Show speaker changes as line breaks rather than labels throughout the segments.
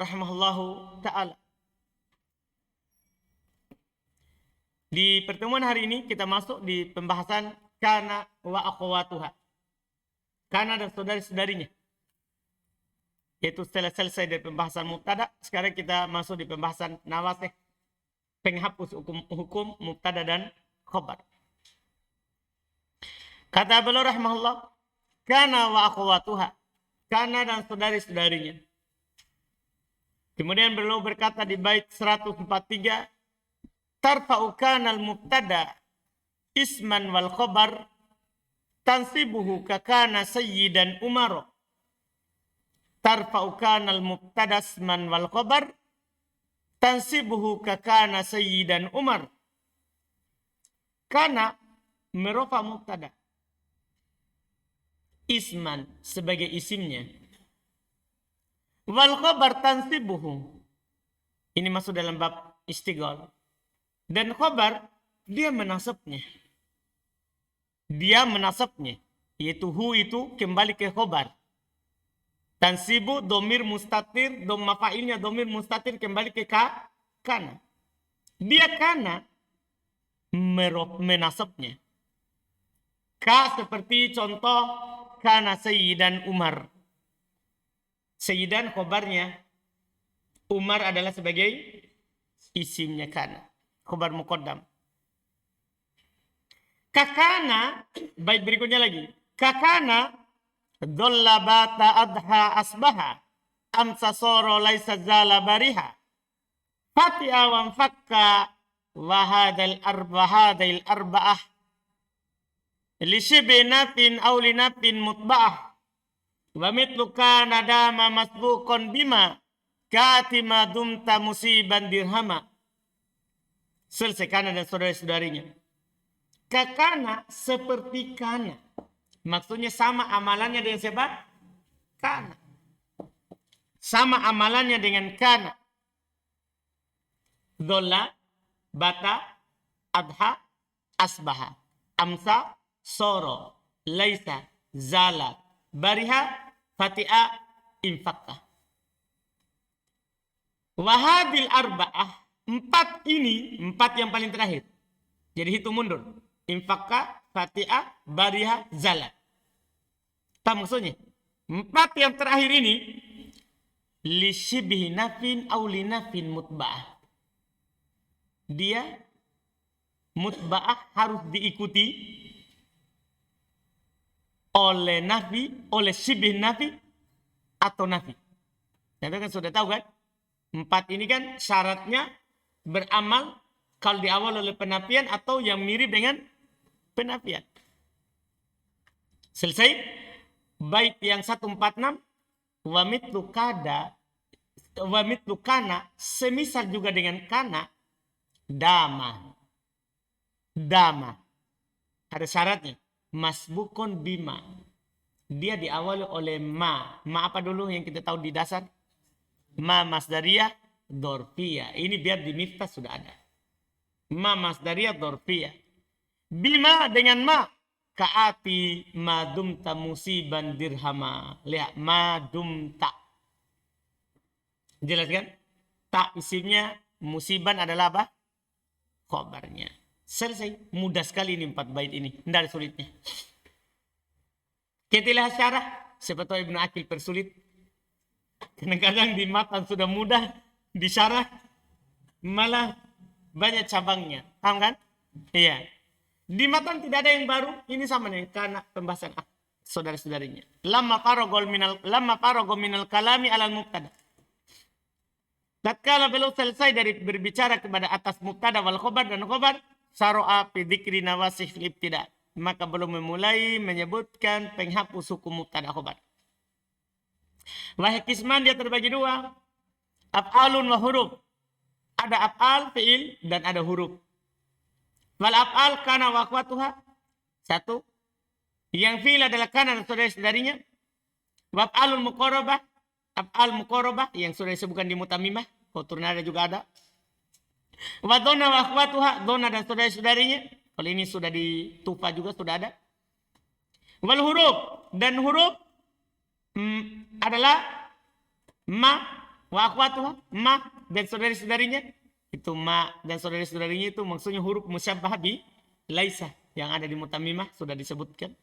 rahimahullahu ta'ala. Di pertemuan hari ini kita masuk di pembahasan kana wa akhwatuha. Kana dan saudari-saudarinya. Yaitu setelah selesai dari pembahasan mubtada, sekarang kita masuk di pembahasan nawasikh, penghapus hukum mubtada dan khabar. Kata beliau rahimahullah, kana wa akhwatuha, kana dan saudari-saudarinya. Kemudian beliau berkata di bait 143, tarfa'u kana al-mubtada isman wal khabar tansibuhu ka kana sayyidan umar. Tarfa'u kana al-mubtada isman wal khabar tansibuhu ka kana sayyidan umar. Kana merofa mubtada, isman sebagai isimnya, wal khabar tansibuhu, ini masuk dalam bab istighol, dan khabar dia menasabnya. Dia menasabnya, yaitu hu itu kembali ke khabar. Tansibu domir mustatir, dom mafa'ilnya domir mustatir kembali ke kana. Dia kana menasabnya. Ka seperti contoh kana sayyidan Umar. Sayyidan khabarnya, Umar adalah sebagai isimnya kana. Khabar muqaddam. Kakana, baik berikutnya lagi. Kakana, dolla bata adha asbaha, amsa soro laisa zala bariha, fati'a wa fakka wahadal arba'ah, lishibi nafin aw linafin mutba'ah, wa mitlu kana dama masbuqon bima, katima dumta musiban dirhama. Selesai kana dan saudara-saudarinya. Kakana seperti kana. Maksudnya sama amalannya dengan siapa? Kana. Sama amalannya dengan kana. Dolla, bata, adha, asbaha, amsa, soro, laisa, zala, bariha, fati'a, infakka. Wahadil arba'ah. Empat yang paling terakhir. Jadi hitung mundur. Infakka, fati'ah, bariha, zala. Apa maksudnya? Empat yang terakhir ini li shibhi nafin aw li nafin mutba'ah. Dia mutba'ah harus diikuti oleh nafi, oleh shibhi nafi atau nafi. Kita kan sudah tahu kan? Empat ini kan syaratnya beramal kalau diawal oleh penafian atau yang mirip dengan penafian. Selesai. Bait yang 146, wa mitlu kana, semisal juga dengan kana, dama. Ada syaratnya. Masbukon bima. Dia diawali oleh ma. Ma apa dulu yang kita tahu di dasar? Ma masdariyah dorfiyah. Ini biar di miftah sudah ada. Ma masdariyah dorfiyah. Bima dengan ma. Ka'ati madumta musiban dirhama. Lihat, madumta. Jelas kan? Tak isimnya, musiban adalah apa? Khobarnya. Selesai. Mudah sekali ini 4 bait ini. Tidak ada sulitnya. Kita lihat syarah. Siapa tahu Ibnu Aqil persulit. Kadang-kadang di matan sudah mudah. Di syarah malah banyak cabangnya. Paham kan? Iya. Di matan tidak ada yang baru. Ini sama dengan karena pembahasan saudara-saudarinya. Lamma faragha minal kalami alal mubtada. Tatkala beliau selesai dari berbicara kepada atas mubtada wal khabar dan khabar, saro'a fi dzikri nawasikh ibtida. Maka belum memulai menyebutkan penghapus hukum mubtada khabar. Wahai kisman dia terbagi dua. Af'alun wa huruf. Ada af'al, fi'il, dan ada huruf. Wal af'al kana wa akhwatuha. Satu. Yang fi'il adalah kana dan saudara-saudarinya. Wa af'alul muqarabah. Af'al muqarabah yang sudah disebutkan di mutamimah. Koturna ada juga ada. Wa donna wa akhwatuha. Donna dan saudara-saudarinya. Kalau ini sudah di tufa juga sudah ada. Wal huruf. Dan huruf adalah ma, wa akhwatuha, ma dan saudari-saudarinya. Itu ma dan saudari-saudarinya itu maksudnya huruf musyabbah bi laisa yang ada di mutammimah sudah disebutkan.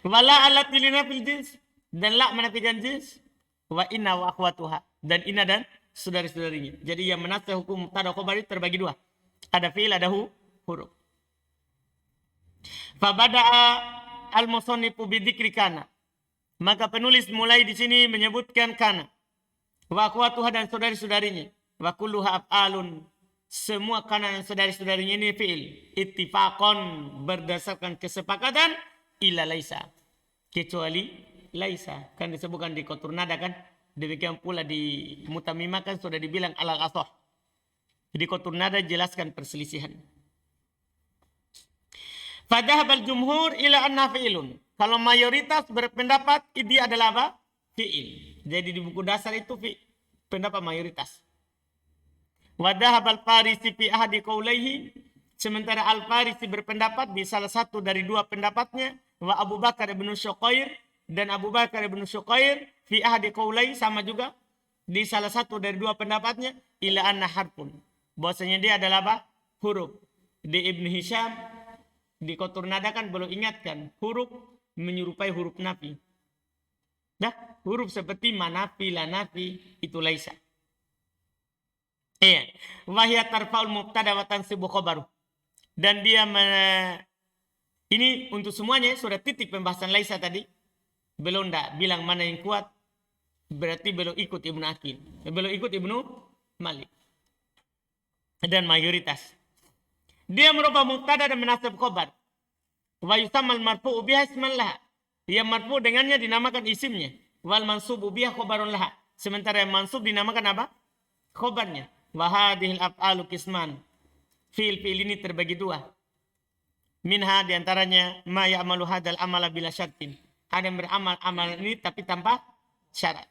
Wala allati linafil jins dan la menafikan jins. Wa inna wa akhwatuha dan inna dan saudari-saudarinya. Jadi yang menafsir hukum mubtada khabar terbagi dua. Ada fi'il, ada huruf. Fabada'a al-musannifu bidzikri kana. Maka penulis mulai di sini menyebutkan kana. Wa akhwatuha dan saudari-saudarinya. Wa kulluha af'alun. Semua kana dan saudari-saudarinya ini fi'il. Ittifaqan berdasarkan kesepakatan illa laisa. Kecuali laisa. Kan disebutkan di kotur nada kan. Demikian pula di mutammimah kan sudah dibilang alal asah. Di kotur nada jelaskan perselisihan. Fadhahabal jumhur ila anna fi'ilun. Kalau mayoritas berpendapat dia adalah apa? Fi'il. Jadi di buku dasar itu pendapat mayoritas. Wadhahabal Farisi fi ahadi qaulaihi. Sementara Al-Farisi berpendapat di salah satu dari dua pendapatnya. Wa Abu Bakar ibn Syuqair. Dan Abu Bakar ibn Syuqair fi ahadi qaulaihi sama juga. Di salah satu dari dua pendapatnya. Ila anna harfun. Bahwasanya dia adalah apa? Huruf. Di Ibn Hisham. Di kotur nada kan belum ingatkan. Huruf menyerupai huruf nafi. Dah, huruf seperti manafi, lanafi, itu laisa. Iya. Wahya tarfa'ul mubtada wa tansibu khabaru. Dan dia ini untuk semuanya sudah titik pembahasan laisa tadi. Belum ndak bilang mana yang kuat. Berarti belum ikut Ibnu Aqil. Belum ikut Ibnu Malik. Dan mayoritas. Dia merubah mubtada dan menasab khabar. Wa yusammal marfu'u biha isman laha. Yang marfu dengannya dinamakan isimnya. Wal mansubu biha khabarun laha. Sementara yang mansub dinamakan apa? Khabarnya. Wa hadhil af'alu qisman. Fi'il ini terbagi dua. Minha diantaranya ma ya'malu hadzal amala bila syartin. Ada yang beramal amal ini tapi tanpa syarat.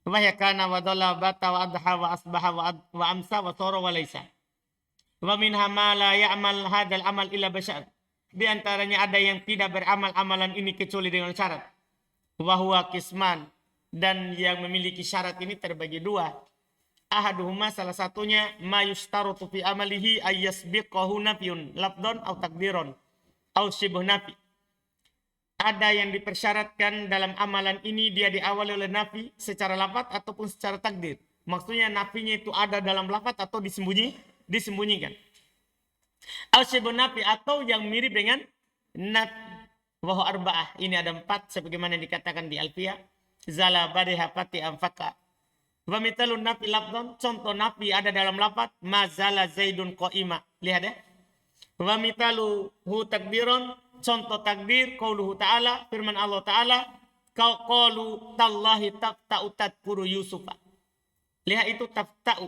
Wa yakana wa dhalla bata wa adha wa asbaha wa amsa wa sara wa laisa. Wa minha ma la ya'mal hadzal amal illa basyar. Di antaranya ada yang tidak beramal amalan ini kecuali dengan syarat. Wa huwa qisman. Dan yang memiliki syarat ini terbagi dua. Ahaduhuma salah satunya ma yushtaratu fi amalihi ayyasbiqahu nafyun lafdhan aw takdiron aw shibh nafi. Ada yang dipersyaratkan dalam amalan ini dia diawali oleh nafi secara lafaz ataupun secara takdir. Maksudnya nafinya itu ada dalam lafaz atau disembunyikan. Al-syibun nafi atau yang mirip dengan nafi. Wahu arba'ah. Ini ada 4 sebagaimana dikatakan di Alfiyah. Zala badiha fati anfaka. Wa mitalun nafi lafdhan. Contoh nafi ada dalam lafaz. Mazala zaidun qa'ima. Lihat ya. Wa mitaluhu takbiron. Contoh takbir. Qauluhu ta'ala. Firman Allah ta'ala. Qaulu tallahi tafta'u tadkuru Yusufa. Lihat itu tafta'u.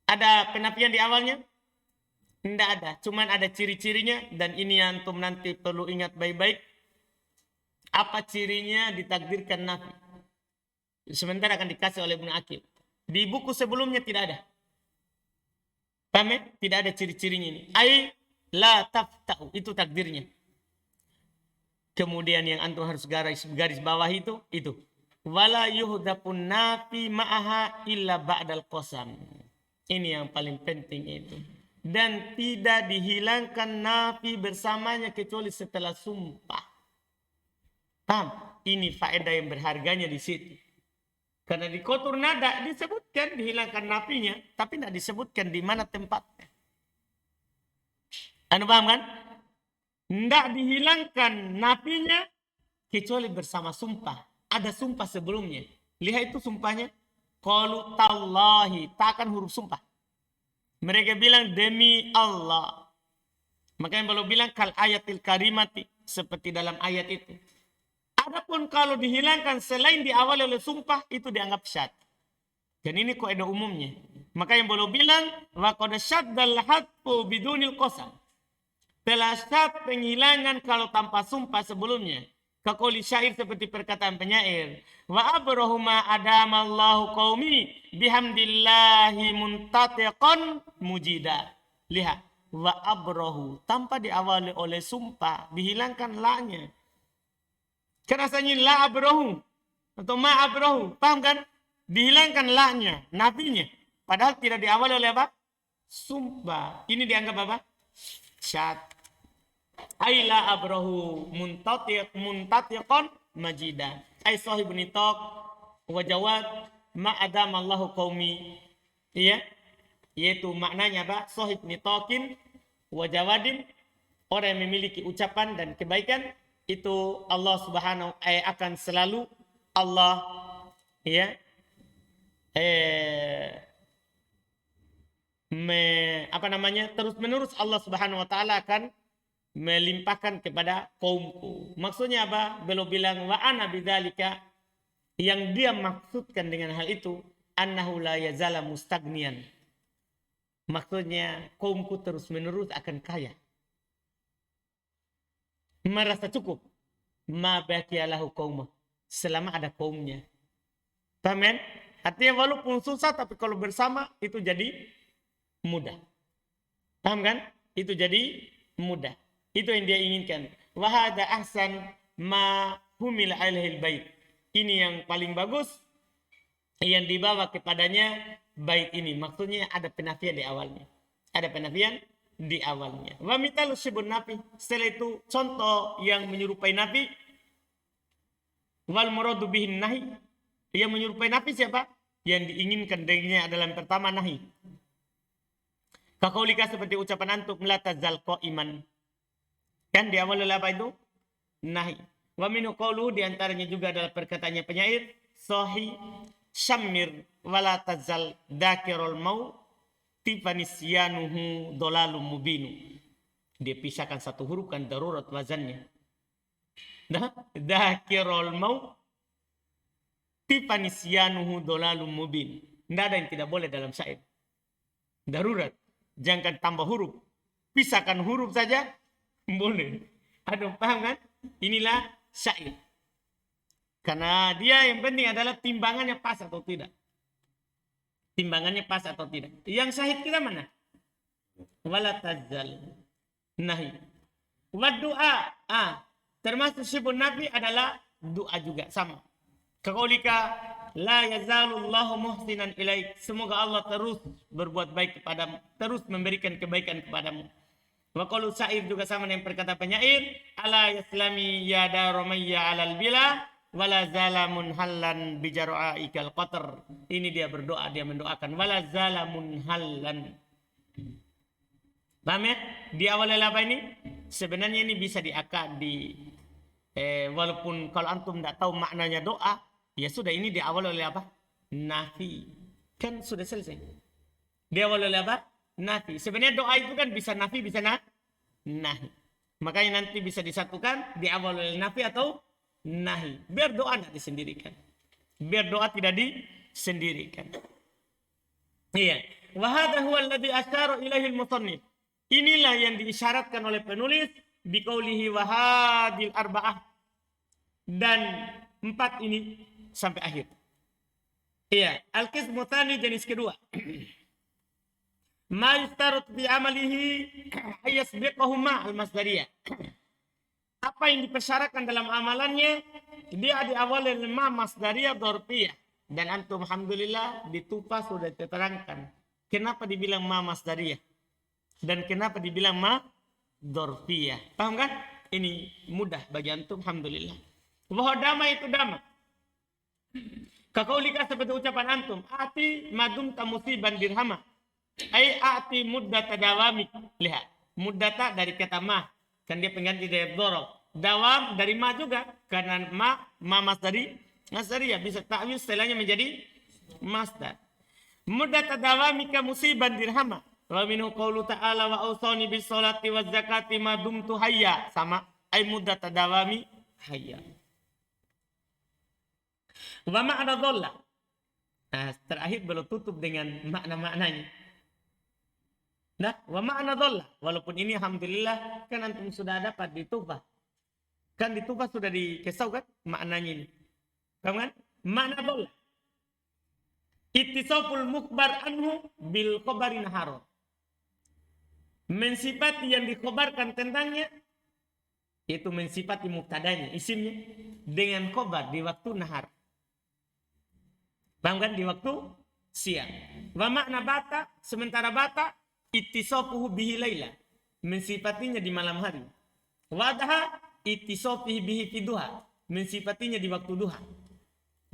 Ada penafian di awalnya? Tidak ada, cuman ada ciri-cirinya dan ini antum nanti perlu ingat baik-baik. Apa cirinya ditakdirkan nafi? Sementara akan dikasih oleh Ibnu Aqil. Di buku sebelumnya tidak ada. Paham ya? Tidak ada ciri-cirinya ini. Ai la tafta'u, itu takdirnya. Kemudian yang antum harus garis bawah itu. Wala yuhdapun nafi ma'aha illa ba'dal qasam. Ini yang paling penting itu. Dan tidak dihilangkan nafi bersamanya kecuali setelah sumpah. Paham? Ini faedah yang berharganya di situ. Karena di kotur nada disebutkan dihilangkan nafinya, tapi tidak disebutkan di mana tempatnya. Anda paham kan? Tidak dihilangkan nafinya kecuali bersama sumpah. Ada sumpah sebelumnya. Lihat itu sumpahnya. Qalu tallahi, takkan huruf sumpah. Mereka bilang demi Allah. Makanya kalau bilang kal ayatil karimati. Seperti dalam ayat itu. Adapun kalau dihilangkan selain diawali oleh sumpah. Itu dianggap syad. Dan ini kaidah umumnya. Makanya boleh bilang. Wa qad syaddal hatfu bidunil qasam. Telah syad penghilangan kalau tanpa sumpah sebelumnya. Kaqouli syair seperti perkataan penyair. Wa abrahuma adamallahu qaumi bihamdillahi muntatiqan mujida. Lihat. Wa abrahu. Tanpa diawali oleh sumpah. Dihilangkan la-nya. Kan asalnya la abrahu. Atau ma abrahu. Paham kan? Dihilangkan la-nya, nafinya. Padahal tidak diawali oleh apa? Sumpah. Ini dianggap apa? Syad. Aila abrahu muntatiqon majida. Ai sahibun nitaq wa jawad ma adam Allahu qaumi. Iya. Yaitu maknanya apa? Sahib nitaqin wa jawadin, orang yang memiliki ucapan dan kebaikan itu Allah Subhanahu akan selalu Allah ya terus menerus Allah Subhanahu wa taala akan melimpahkan kepada kaumku. Maksudnya apa? Beliau bilang wa ana bidzalika, yang dia maksudkan dengan hal itu annahu la yazala mustagnian. Maksudnya kaumku terus menerus akan kaya. Merasa cukup. Ma baqiyalahu qaumah, selama ada kaumnya. Paham kan? Artinya walaupun susah tapi kalau bersama itu jadi mudah. Paham kan? Itu jadi mudah. Itu yang dia inginkan. Wa hadza ahsan ma humila alaihil bait. Ini yang paling bagus yang dibawa kepadanya bait ini. Maksudnya ada penafian di awalnya. Ada penafian di awalnya. Wa mitalu syibun nafi. Setelah itu contoh yang menyerupai nafi. Wal muradu bihin nahi. Yang menyerupai nafi siapa? Yang diinginkan dengannya adalah yang pertama nahi. Kakaulika seperti ucapan antum la tazal qa'iman. Kan di awal oleh apa itu? Nahi. Wa minhu qawluhu, di antaranya juga adalah perkataannya penyair, sahi syammir wala tazal dzakirul mau tifanisyanuhu dolalum mubinu. Dia pisahkan satu huruf kan darurat wazannya. Nah, dzakirul mau tifanisyanuhu dolalum mubin. Tidak ada yang tidak boleh dalam syair. Darurat. Jangan tambah huruf. Pisahkan huruf saja boleh. Aduh, paham kan? Inilah syair. Karena dia yang penting adalah timbangannya pas atau tidak. Timbangannya pas atau tidak. Yang syahid kita mana? Wala tazal. Nahi. Wa doa. Termasuk syibun nafi adalah doa juga. Sama. Kaqaulika la yazalullahu muhsinan ilaik. Semoga Allah terus berbuat baik kepadamu. Terus memberikan kebaikan kepadamu. Wa qalu syair juga sama dengan perkata penyair, ala yaslami ya darumayya alal bila wala zalamun hallan bijara'ikal qatr. Ini dia berdoa, dia mendoakan wala zalamun hallan. Paham ya? Di awal apa ini? Sebenarnya ini bisa diakad di walaupun kalau antum tidak tahu maknanya doa, ya sudah, ini di awal oleh apa? Nafi. Kan sudah selesai. Di awal oleh apa? Nafi. Sebenarnya doa itu kan bisa nafi, bisa nahi. Makanya nanti bisa disatukan di awal oleh nafi atau nahi. Biar doa tidak disendirikan. Biar doa tidak disendirikan. Iya. Wa hadha huwa alladhi asyara ilaihi al-musannif. Inilah yang diisyaratkan oleh penulis biqaulihi wa hadil arba'ah. Dan 4 ini sampai akhir. Iya. Al-qismu tsani, jenis kedua. Ma yustarut bi amalihi ayasbiqahuma al-masdariyah. Apa yang dipersyaratkan dalam amalannya, dia diawali oleh ma masdariyah dzarfiyah. Dan antum alhamdulillah di Tufa sudah diterangkan kenapa dibilang ma masdariyah dan kenapa dibilang ma dzarfiyah. Paham kan? Ini mudah bagi antum alhamdulillah. Bahwa dama itu dama. Kakaulika seperti ucapan antum, ati madum tamusiban dirhama. Ai ati muddata dawami. Lihat, muddata dari kata ma, kan dia pengganti dari dzaraf. Dawam dari ma juga, karena ma masdari masdariyah, bisa ta'wil setelahnya menjadi masdar. Muddata dawamika musiban dirhama. Wa minhu qaulu ta'ala wa awsani bis salati waz zakati ma dumtu hayya. Sama, ai muddata dawami hayya. Wa ma'na dhalla. Nah, terakhir belum tutup dengan makna-maknanya. Nah, wa ma'na dhalla. Walaupun ini alhamdulillah kan antum sudah dapat di Tufa. Kan di Tufa sudah dikesau kan maknanya ini. Paham kan? Makna dhalla. Ittisaful mukbar anhu bil khabarin haram. Mensifati yang dikhabarkan tentangnya, itu mensifati mubtadanya, isimnya, dengan khabar di waktu nahar. Paham kan? Di waktu siang. Wa makna bata, sementara bata ittisafuhu bihi laila, mensifatinya di malam hari. Wa adha ittisafihi bihi fi duha, mensifatinya di waktu duha.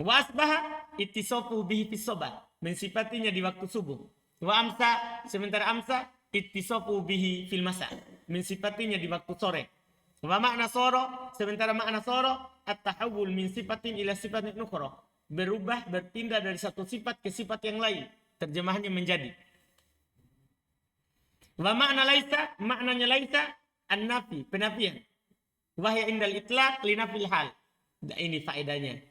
Wa asbaha ittisafuhu bihi fi sabah, mensifatinya di waktu subuh. Wa amsa, sementara amsa ittisafuhu bihi fil masa, mensifatinya di waktu sore. Wa makna soro, sementara makna soro at-tahawul min sifatin ila sifatin ukhra, berubah, berpindah dari satu sifat ke sifat yang lain. Terjemahannya menjadi. Wa makna laisa, maknanya laisa an-nafi, penafian. Wahya indal itlaq li nafil hal. Ini faedahnya.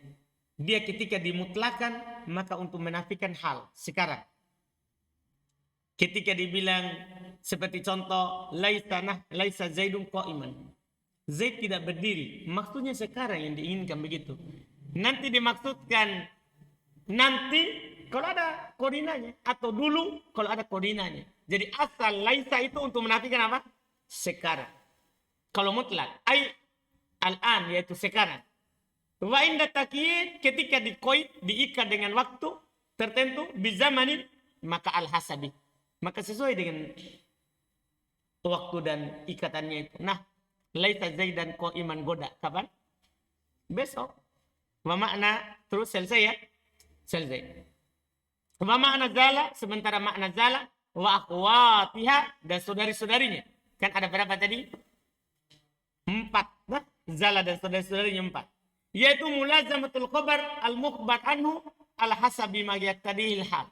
Dia ketika dimutlakan maka untuk menafikan hal sekarang. Ketika dibilang seperti contoh laisa Zaidun qa'iman. Zaid tidak berdiri, maksudnya sekarang yang diinginkan begitu. Nanti dimaksudkan nanti kalau ada koordinanya, atau dulu kalau ada koordinanya. Jadi asal laisa itu untuk menafikan apa? Sekarang. Kalau mutlak, al-an, yaitu sekarang. Wa inda takyid, ketika diikat dengan waktu tertentu, bizamanin, maka al-hasabi. Maka sesuai dengan waktu dan ikatannya itu. Nah, laisa Zaidan qa'iman goda. Kapan? Besok. Wa makna, terus selesai ya? Selesai. Wa makna zala, sementara makna zala, wa akhwatiha, dan saudari-saudarinya. Kan ada berapa tadi? 4. Nah, zala dan saudari-saudarinya 4. Yaitu mulazamatul khabar al-mukhbar anhu al-hasabi ma yaqtadihil hal.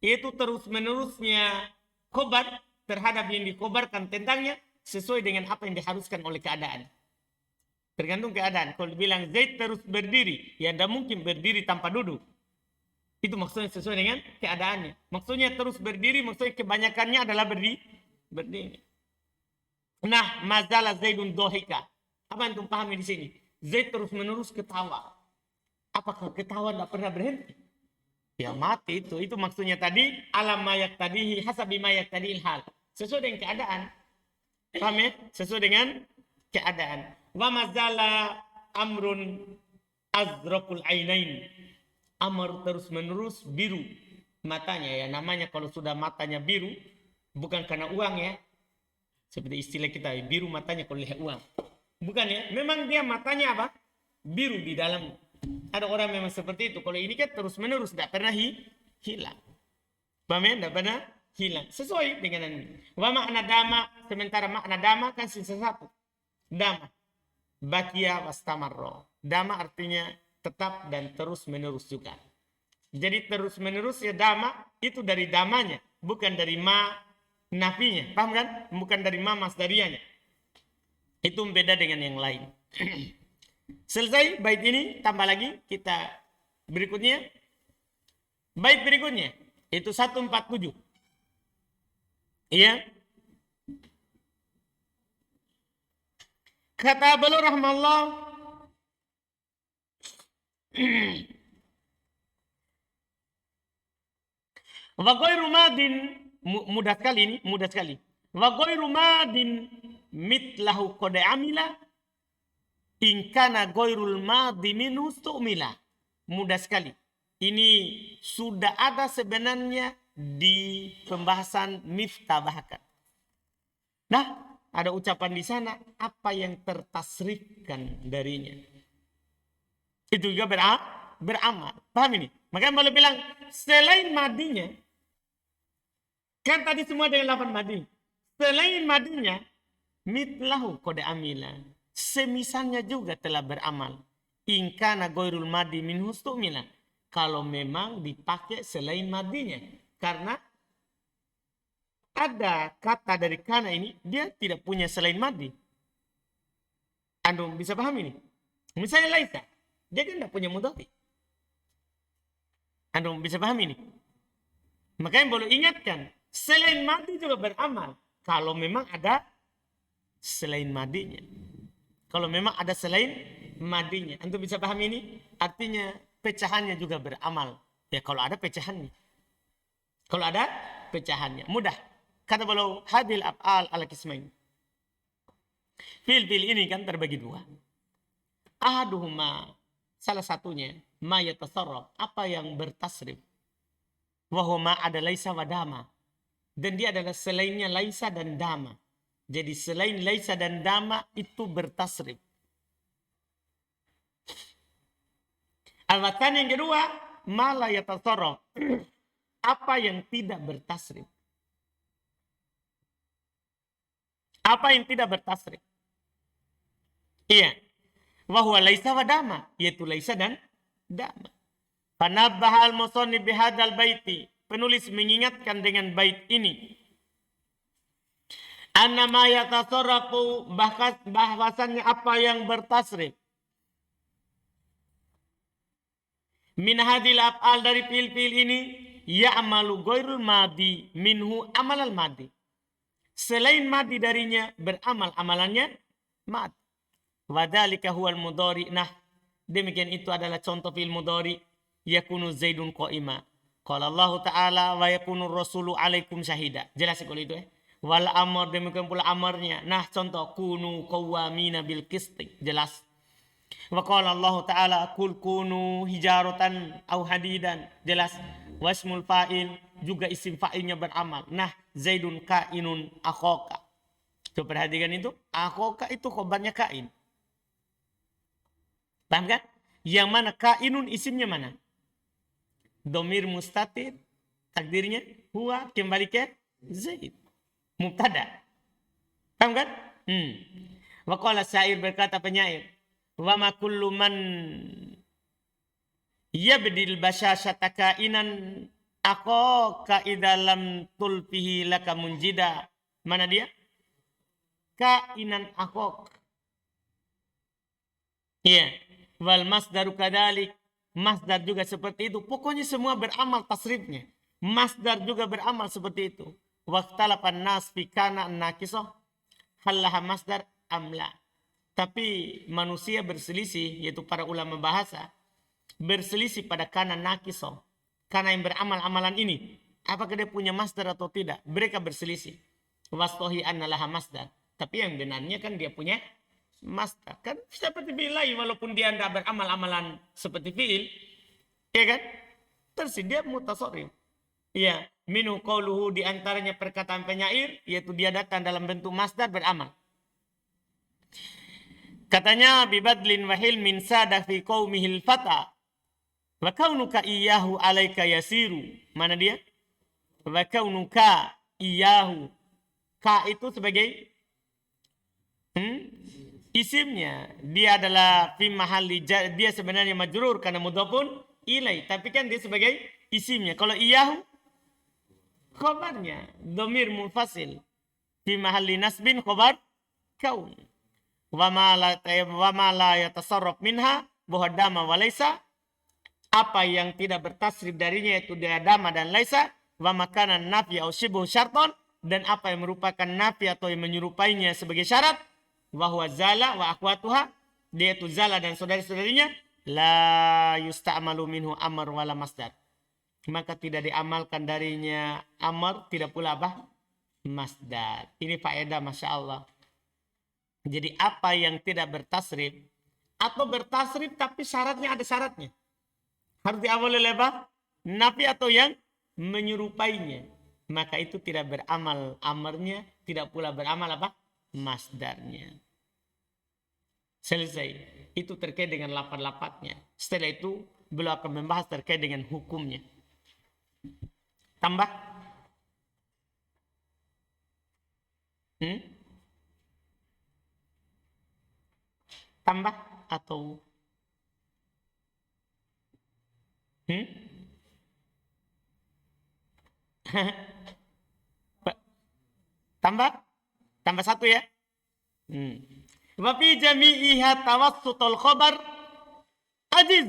Yaitu terus-menerusnya khabar terhadap yang dikhabarkan tentangnya sesuai dengan apa yang diharuskan oleh keadaan. Tergantung keadaan. Kalau dibilang Zaid terus berdiri, ya tidak mungkin berdiri tanpa duduk. Itu maksudnya sesuai dengan keadaannya. Maksudnya terus berdiri, maksudnya kebanyakannya adalah berdiri. Nah, mazala Zaidun dohika. Apa yang antum pahami di sini? Zaid terus menerus ketawa. Apakah ketawa tidak pernah berhenti? Ya mati itu. Itu maksudnya tadi alam mayak tadihi hasabi mayak tadihil hal. Sesuai dengan keadaan. Paham ya? Sesuai dengan keadaan. Wa mazala amrun azraqul ainain. Amr terus menerus biru matanya ya. Namanya kalau sudah matanya biru bukan karena uang ya. Seperti istilah kita, biru matanya kalau lihat uang. Bukan ya. Memang dia matanya apa? Biru di dalam. Ada orang memang seperti itu. Kalau ini kan terus menerus tidak pernah hilang. Paham ya? Tidak pernah hilang. Sesuai dengan ini. Wa makna dama, sementara makna dama kan sisa satu. Dama. Bakia wastamarro. Dama artinya tetap dan terus menerus juga. Jadi terus menerus ya dama itu dari damanya. Bukan dari ma nafinya. Paham kan? Bukan dari ma masdarianya. Itu beda dengan yang lain. Selesai bait ini, tambah lagi kita berikutnya. Bait berikutnya itu 147. Iya. Kata beliau rahmallah, wa ghairu madin, mudah sekali ini, mudah sekali. Wa ghairu madin mitlahu qad amila in kana ghairul madi minhu stu'mila. Mudah sekali. Ini sudah ada sebenarnya di pembahasan miftah bahkan. Nah, ada ucapan di sana apa yang tertasrifkan darinya. Itu juga beramal. Paham ini? Makanya boleh bilang selain madinya, kan tadi semua dengan lafaz madi. Selain madinya, mitlahu qad amila. Semisalnya juga telah beramal. In kana ghairul madi minhu stu'mila. Kalau memang dipakai selain madinya. Karena ada kata dari kana ini, dia tidak punya selain madi. Anda bisa paham ini? Misalnya laisa, dia kan tidak punya mudhari. Anda bisa paham ini? Makanya boleh ingatkan, selain madi juga beramal. Kalau memang ada selain madinya. Kalau memang ada selain madinya. Anda bisa paham ini? Artinya pecahannya juga beramal. Ya kalau ada pecahannya. Kalau ada pecahannya. Mudah. Kata beliau, hadil af'al ala kismain. Fil ini kan terbagi dua. Ahaduhuma, salah satunya. ma yatasarraf, apa yang bertasrif. Wa huma ada laisa wa dama. Dan dia adalah selainnya laisa dan dama. Jadi selain laisa dan dama itu bertasrif. Al-Watan yang kedua, ma la yatasarraf. Apa yang tidak bertasrif. Apa yang tidak bertasrif. Iya. Wa huwa laisa wa dama, yaitu laisa dan dama. Fanabbaha al-musannif bihadzal baiti. Penulis mengingatkan dengan bait ini. Annama yatasarrafu, bahwasannya apa yang bertasrif. Min hadil af'al, dari fi'il-fi'il ini, ya'malu ghairul madi minhu amalal madi. Selain madi darinya, beramal amalannya madi. Wadzalika huwal mudhari. Nah, demikian itu adalah contoh fi'il mudhari. Yakunu Zaidun qa'ima. Qala Allah Ta'ala wa yakunu rasulu alaikum syahida. Jelas kalau itu ya. Wal amr, demikian pula amarnya. Nah, contoh kunu qawwamina bil qisti. Jelas. Wa qala Allah Ta'ala kul kunu hijaratan au hadidan. Jelas. Wasmul fa'il, juga isim fa'ilnya beramal. Nah, Zaidun kainun akhoka. Coba perhatikan itu. Akhoka itu khobarnya kain. Paham kan? Yang mana kainun isimnya mana? Domir mustatir, takdirnya huwa, kembali ke Zaid. Mubtada. Paham kan? Wa qala syair, berkata penyair, wa ma kullu man yabdil basyashata kainan aqaka idalam tulfihi laka munjida. Mana dia? Kainan aqaq. Iya. Wal masdaru kadalik. Masdar juga seperti itu. Pokoknya semua beramal tasrifnya. Masdar juga beramal seperti itu. Waqtalapan nas fi kana naqisoh halaha masdar amla. Tapi manusia berselisih, yaitu para ulama bahasa, berselisih pada kana naqisoh. Karena yang beramal amalan ini, apakah dia punya masdar atau tidak? Mereka berselisih. Wastohi annalaha masdar. Tapi yang benarnya kan dia punya masdar. Kan seperti bilai, walaupun dia tidak beramal amalan seperti fi'il, ya kan? Tersedia mutasarrif. Ya, minu qauluhu, di antaranya perkataan penyair, yaitu dia datang dalam bentuk masdar beramal. Katanya bibadlin wahil min sadah fi qaumihil fata wa kaunuka iyyahu alaika yasiru. Mana dia? Wa kaunuka iyyahu. Ka itu sebagai isimnya, dia adalah fi mahalli, dia sebenarnya majrur karena mudhafun ilai, tapi kan dia sebagai isimnya. Kalau iyahu khabarnya, dhamir munfasil fi mahalli nasbin khabar kaun. Wa ma la yatasarraf minha bahwa dama wa laisa, apa yang tidak bertasrif darinya itu dia dama dan laisa, wa makanan nafi au shibhu syarton, dan apa yang merupakan nafi atau yang menyerupainya sebagai syarat, wa huwa zala wa akhwatuha, dia itu zala dan saudari-saudarinya, la yusta'malu minhu amr wala masdar, maka tidak diamalkan darinya amr, tidak pula apa? Masdar. Ini faedah Masya Allah. Jadi apa yang tidak bertasrif atau bertasrif tapi syaratnya ada syaratnya, harus diawali oleh apa? Nafi atau yang menyerupainya, maka itu tidak beramal amarnya, tidak pula beramal apa? Masdarnya. Selesai. Itu terkait dengan lafaz-lafaznya. Setelah itu beliau akan membahas terkait dengan hukumnya. Tambah? Tambah atau tambah? Tambah satu ya. Wa fi jami'iha tawassutul khabar ajiz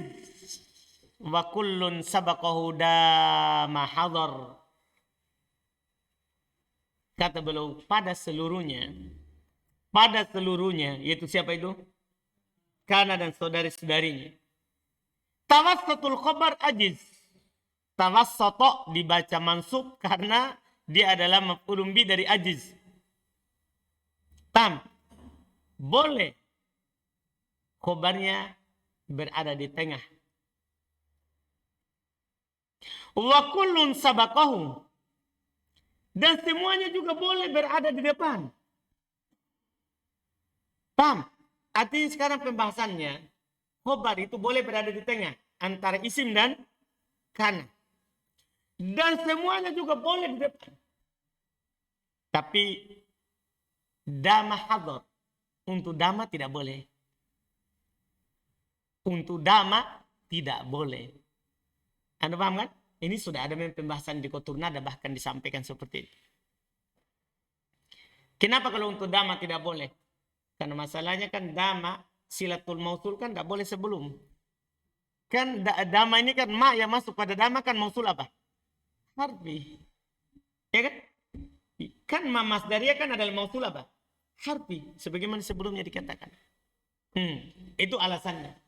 wa kullun sabaqahu dama hadar. Kata beliau, pada seluruhnya, yaitu siapa itu? Kana dan saudari-saudarinya. Tawassatul khabar ajiz. Tawassato dibaca mansub karena dia adalah maf'ulun bi dari ajiz. Boleh khabarnya berada di tengah. Wa kullun sabaqahu. Dan semuanya juga boleh berada di depan. Paham? Artinya sekarang pembahasannya, khobar itu boleh berada di tengah antara isim dan kana. Dan semuanya juga boleh di depan. Tapi dama hadar. Untuk dama tidak boleh. Untuk dama tidak boleh. Anda paham kan? Ini sudah ada pembahasan di Qatur Nada bahkan disampaikan seperti itu. Kenapa kalau untuk dama tidak boleh? Karena masalahnya kan dama silatul mausul kan tidak boleh sebelum. Kan dama ini kan ma yang masuk pada dama kan mausul apa? Harfi. Ya kan? Kan ma masdaria kan adalah mausul apa? Harfi. Sebagaimana sebelumnya dikatakan. Itu alasannya.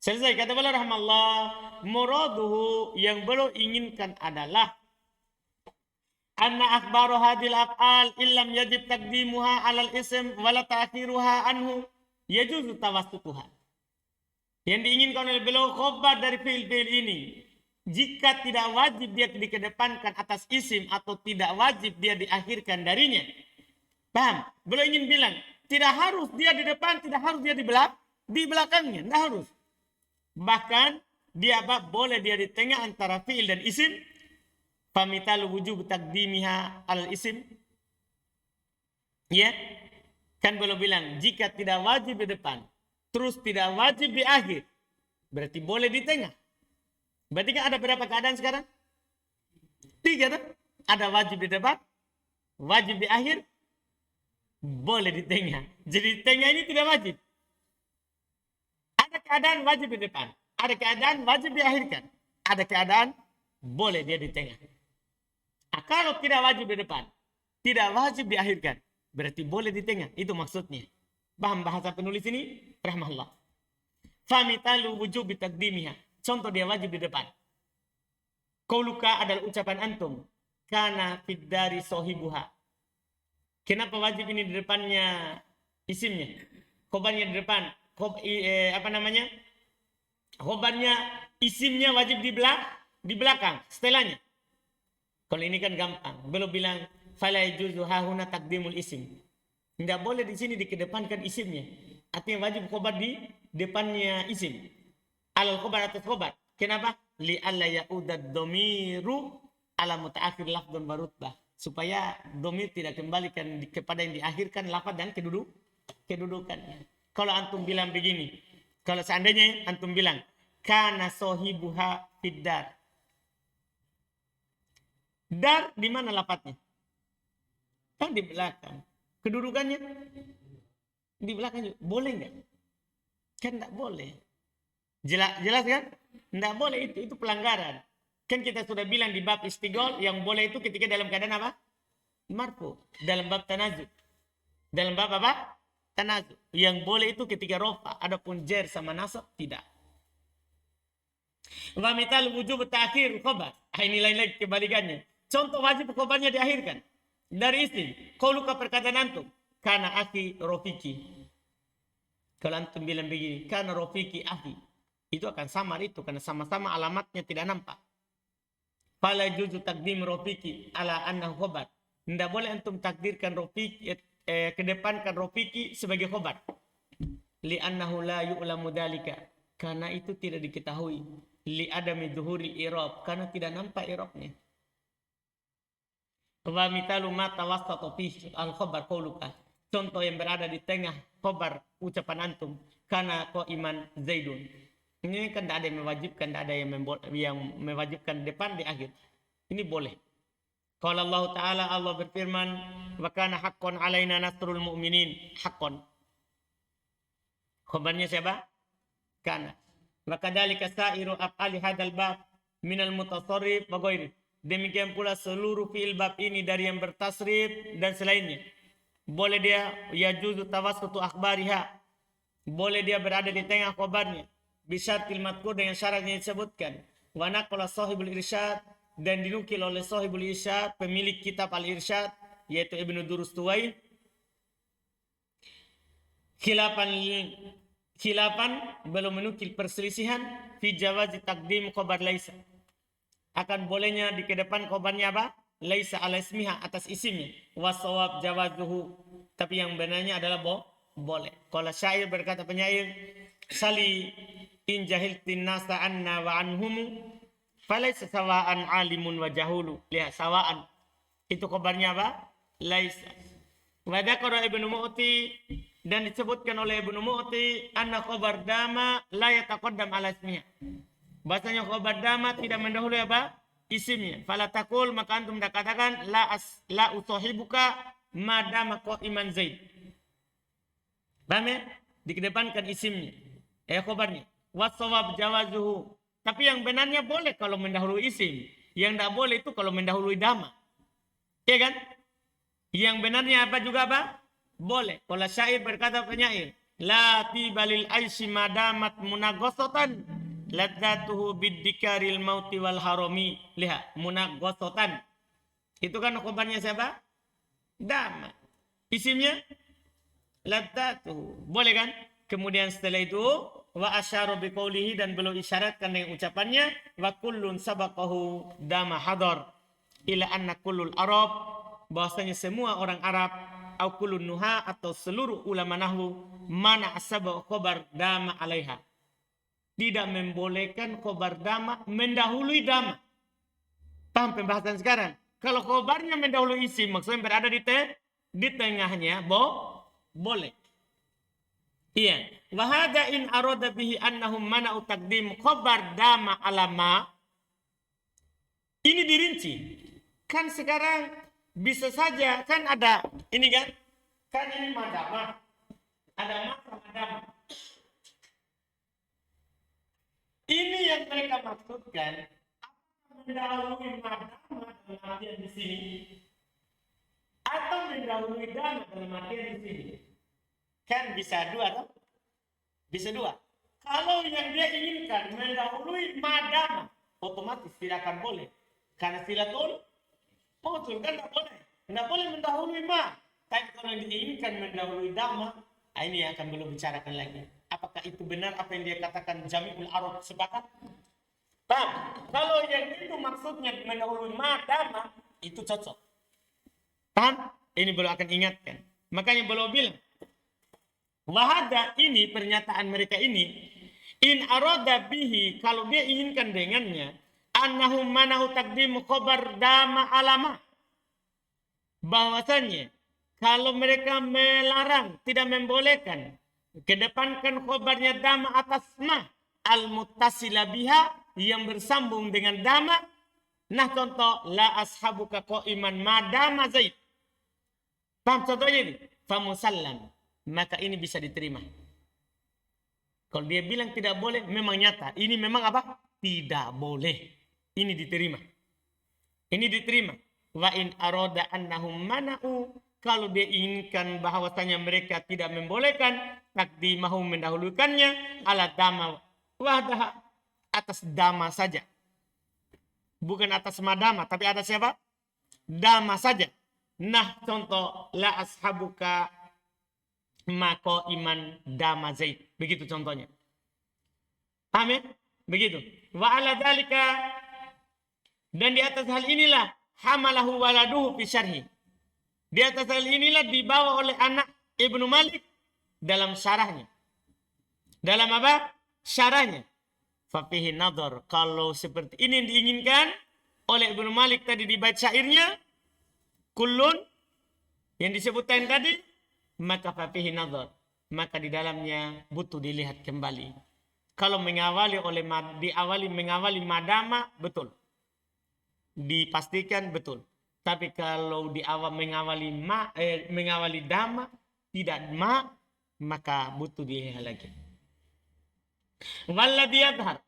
Selesai kata beliau rahmallah, muraduhu yang beliau inginkan adalah anna akhbaru hadil af'al illam yajib taqdimuha 'alal ism wala ta'khiruha anhu yajuzu tawassutuha. Yang diinginkan oleh beliau khobar dari fi'il-fi'il ini, jika tidak wajib dia dikedepankan atas isim atau tidak wajib dia diakhirkan darinya. Paham? Beliau ingin bilang, tidak harus dia di depan, tidak harus dia di belakangnya, tidak harus. Bahkan dia boleh dia di tengah antara fi'il dan isim. Famitalu wujub taqdimiha al isim. Ya. Kan belum bilang jika tidak wajib di depan, terus tidak wajib di akhir, berarti boleh di tengah. Berarti kan ada berapa keadaan sekarang? 3 tuh. Ada wajib di depan, wajib di akhir, boleh di tengah. Jadi di tengah ini tidak wajib. Ada keadaan wajib di depan. Ada keadaan wajib diakhirkan. Ada keadaan boleh dia di tengah. Kalau tidak wajib di depan, tidak wajib diakhirkan, berarti boleh di tengah. Itu maksudnya. Paham bahasa penulis ini? Rahmatullah. Famitalu wujub bitaqdimiha. Contoh dia wajib di depan. Qauluka adalah ucapan antum. Kana fiddari sohibuha. Kenapa wajib ini di depannya isimnya? Khobarnya di depan. Khobarnya isimnya wajib di belakang setelahnya. Kalau ini kan gampang. Belum bilang fala yajuzu hahuna taqdimul isim. Tidak boleh di sini dikedepankan isimnya. Artinya wajib khobar di depannya isim. Alal khobar atas khobar. Kenapa? Li alla ya'udad domiru ala mutaakhir lafdun barutbah. Supaya domir tidak kembalikan kepada yang diakhirkan lafaz dan kedudukannya. Kalau antum bilang begini, kalau seandainya antum bilang kana sohibuha fiddar. Dar di mana lafaznya? Kan di belakang. Kedudukannya di belakang juga. Boleh nggak? Kan nggak boleh. Jelas kan? Nggak boleh, itu pelanggaran. Kan kita sudah bilang di bab istigol yang boleh itu ketika dalam keadaan apa? Marfu. Dalam bab tanazul. Dalam bab apa? Tanazul. Yang boleh itu ketika rofa. Adapun jer sama nasab tidak. Wa mital wujub ta'khir khabar. Ini lain-lain kebalikannya. Contoh wajib khabarnya diakhirkan. Dari isim. Qauluka perkataan antum. Kana akhi rofiki. Kalau antum bilang begini. Kana rofiki akhi. Itu akan samar itu. Karena sama-sama alamatnya tidak nampak. Fala juzu takdim rofiki ala annahu khabar. Tidak boleh antum takdirkan rofiki. Kedepankan rofiki sebagai khabar. Li'annahu la yu'lamu dalika. Karena itu tidak diketahui. Li'adami zuhuril i'rab. Karena tidak nampak i'rabnya. Wa mitalu ma tawassata fihi al-khabar qauluka. Contoh yang berada di tengah khabar ucapan antum. Kana qaiman Zaidun. Ini kan tidak ada yang mewajibkan, tidak ada yang mewajibkan depan di akhir. Ini boleh. Kalau Allah Ta'ala, Allah berfirman, wa kana haqqan alaina nasrul mu'minin. Haqqan. Khabarnya siapa? Kana. Wa kadzalika sa'iru af'ali hadzal bab minal mutasarrif wa ghairi. Demikian pula seluruh fi'il bab ini dari yang bertasrif dan selainnya. Boleh dia yajuzu tawassutu akhbariha. Boleh dia berada di tengah khabarnya. Bisyartil madkur dengan syaratnya disebutkan. Wa naqala sahibul irsyad dan dinukil oleh sahibul irsyad pemilik kitab al-irsyad yaitu Ibnu Durustuwai khilafan belum menukil perselisihan fi jawazi taqdim khabar laisa akan bolehnya di kedepan khobarnya apa? Laisa ala ismiha, atas isimnya. Wasawab jawazuhu, tapi yang benarnya adalah boleh. Kalau syair berkata penyair, sali in jahiltin nasa anna wa anhumu falaysa sawa'an alimun wa jahulu. Lihat, sawa'an itu khobarnya apa? Laisa. Wa dzakara Ibnu Mu'ti, dan disebutkan oleh Ibnu Mu'ti anna khobar dama la yataqaddam ala ismiha. Bahasanya khobar dama tidak mendahului apa? Isimnya. Fala taqul, maka antum katakan la usahibuka madama qa'iman Zaid. Paham ya? Dikedepankan isimnya. Khobarnya. Wasawab jawazuhu. Tapi yang benarnya boleh kalau mendahului isim. Yang tidak boleh itu kalau mendahului dama. Ya kan? Yang benarnya apa juga apa? Boleh. Kalau syair berkata penyair, la tibalil aishi madamat munagosotan ladzatuhu biddikaril mauti wal harami. Lihat, munagosotan. Itu kan khobarnya siapa? Dama. Isimnya ladzatuhu. Boleh kan? Kemudian setelah itu wa asyara biqaulihi, dan beliau isyaratkan dengan ucapannya wa kullun sabaqahu dama hadar ila anna kullul arab, bahwasanya semua orang Arab au kullun nuha, atau seluruh ulama nahwu, mana asaba khabar dama alaiha, tidak membolehkan khabar dama mendahului dama. Paham pembahasan sekarang? Kalau khabarnya mendahului isim, maksudnya berada di tengahnya, boleh. Iya. Wahada in aroda bihi annahum mana'u taqdim khabar dama alama. Ini dirinci. Kan sekarang bisa saja, kan ada ini kan? Kan ini madama. Ada ma sama dama. Ini yang mereka maksudkan, mendahului madama dalam artian di sini, atau mendahului dama dalam artian di sini. Kan bisa dua toh? Bisa dua. Kalau yang dia inginkan mendahului madama, otomatis tidak akan boleh. Karena silatul mutul kan tidak boleh. Tidak boleh mendahului ma. Tapi kalau yang diinginkan mendahului dama, ini yang akan belum bicarakan lagi. Apakah itu benar apa yang dia katakan Jami'ul Arab sepakat? Paham? Kalau yang itu maksudnya mendahului ma dama, itu cocok. Paham? Ini belum akan ingatkan. Makanya belum bilang, wahada, ini pernyataan mereka ini, in aroda bihi, kalau dia inginkan dengannya, annahum manahu taqdim khabar dama alama, bahwasannya kalau mereka melarang, tidak membolehkan kedepankan khabarnya dama atas ma al muttasila biha, yang bersambung dengan dama. Nah contoh, la ashabuka qa'iman madama Zaid. Paham contohnya ini? Famusallam, maka ini bisa diterima. Kalau dia bilang tidak boleh, memang nyata. Ini memang apa? Tidak boleh. Ini diterima. Ini diterima. Wa in aroda annahum mana'u, kalau dia inginkan bahwasanya mereka tidak membolehkan, takdimahum mendahulukannya, ala dama wahdaha, atas dama saja. Bukan atas madama, tapi atas siapa? Dama saja. Nah contoh, la ashabuka mako iman dama Zaid. Begitu contohnya. Amin. Begitu. Wa ala dalika, dan di atas hal inilah hamalahu waladuhu fi syarhi. Di atas hal inilah dibawa oleh anak Ibnu Malik dalam syarahnya. Dalam apa? Syarahnya. Fa fihi nadhar. Kalau seperti ini yang diinginkan oleh Ibnu Malik tadi di bait syairnya, kullun yang disebutkan tadi, maka fafihi nadhar, maka di dalamnya butuh dilihat kembali. Kalau mengawali madama, betul, dipastikan betul. Tapi kalau mengawali dama, tidak ma, maka butuh dilihat lagi. Walladhi yadhhar,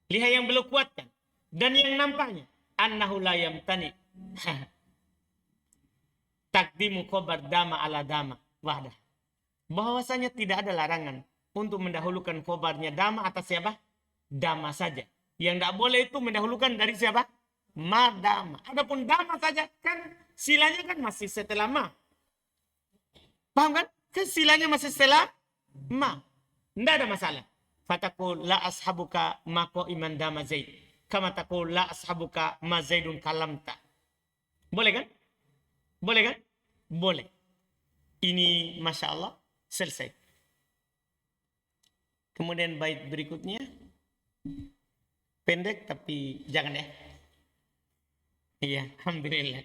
lihat yang belum kuatkan, dan yang nampaknya, annahu la yamtani takdimu khabar dama ala dama wahdah, bahwasanya tidak ada larangan untuk mendahulukan khabarnya dama atas siapa? Dama saja. Yang tidak boleh itu mendahulukan dari siapa? Ma dama. Adapun dama saja, kan silanya kan masih setelah ma. Paham kan? Kan silanya masih setelah ma. Tidak ada masalah. Fatakul la ashabuka mako iman dama Zaid. Kama taqul la ashabuka ma Zaidun kalamta. Boleh kan? Boleh kan? Boleh. Ini Masya Allah selesai. Kemudian bait berikutnya. Pendek tapi jangan ya. Iya, Alhamdulillah.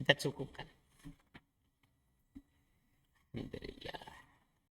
Kita cukupkan. Alhamdulillah.